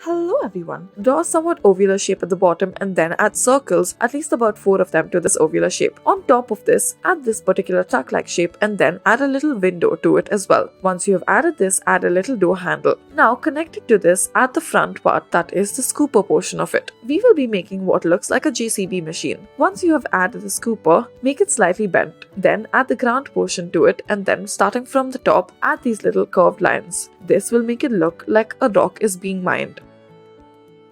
Hello everyone. Draw a somewhat ovular shape at the bottom and then add circles, at least about 4 of them, to this ovular shape. On top of this, add this particular tuck-like shape and then add a little window to it as well. Once you have added this, add a little door handle. Now connected to this, add the front part, that is the scooper portion of it. We will be making what looks like a JCB machine. Once you have added the scooper, make it slightly bent. Then add the ground portion to it and then starting from the top, add these little curved lines. This will make it look like a rock is being mined.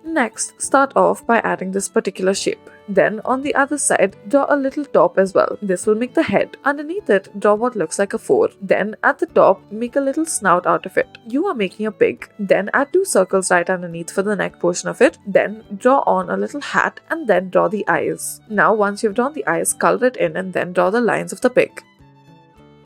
Next, start off by adding this particular shape. Then on the other side, draw a little top as well. This will make the head. Underneath it, draw what looks like a 4. Then at the top, make a little snout out of it. You are making a pig. Then add 2 circles right underneath for the neck portion of it. Then draw on a little hat and then draw the eyes. Now once you've drawn the eyes, color it in and then draw the lines of the pig.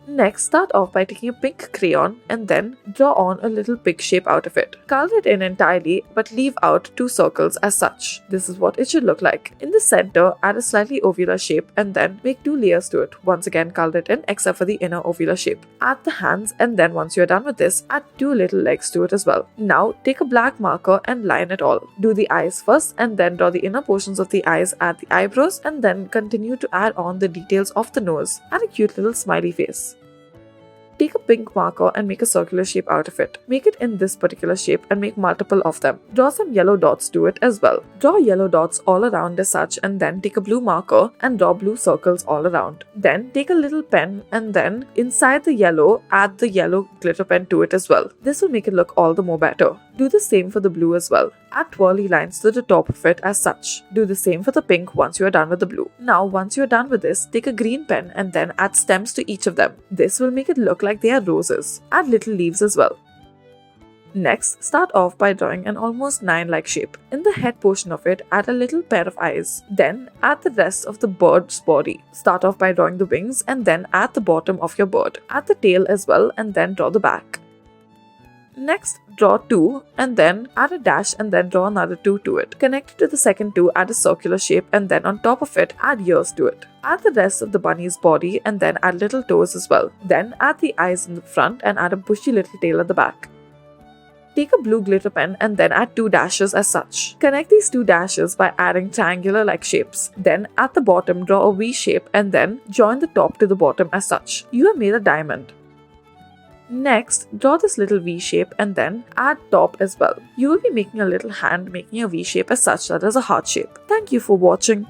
Next, start off by taking a pink crayon and then draw on a little pig shape out of it. Color it in entirely but leave out 2 circles as such. This is what it should look like. In the center, add a slightly ovular shape and then make 2 layers to it. Once again, color it in except for the inner ovular shape. Add the hands and then once you are done with this, add 2 little legs to it as well. Now, take a black marker and line it all. Do the eyes first and then draw the inner portions of the eyes, add the eyebrows and then continue to add on the details of the nose and a cute little smiley face. Take a pink marker and make a circular shape out of it. Make it in this particular shape and make multiple of them. Draw some yellow dots to it as well. Draw yellow dots all around as such and then take a blue marker and draw blue circles all around. Then take a little pen and then inside the yellow, add the yellow glitter pen to it as well. This will make it look all the more better. Do the same for the blue as well. Add twirly lines to the top of it as such. Do the same for the pink once you are done with the blue. Now once you are done with this, take a green pen and then add stems to each of them. This will make it look like they are roses. Add little leaves as well. Next, start off by drawing an almost 9-like shape. In the head portion of it, add a little pair of eyes. Then, add the rest of the bird's body. Start off by drawing the wings and then add the bottom of your bird. Add the tail as well and then draw the back. Next, draw 2 and then add a dash and then draw another 2 to it. Connected to the second 2, add a circular shape and then on top of it, add ears to it. Add the rest of the bunny's body and then add little toes as well. Then add the eyes in the front and add a bushy little tail at the back. Take a blue glitter pen and then add 2 dashes as such. Connect these 2 dashes by adding triangular-like shapes. Then at the bottom, draw a V shape and then join the top to the bottom as such. You have made a diamond. Next, draw this little V shape and then add top as well. You will be making a little hand making a V shape as such that is a heart shape. Thank you for watching.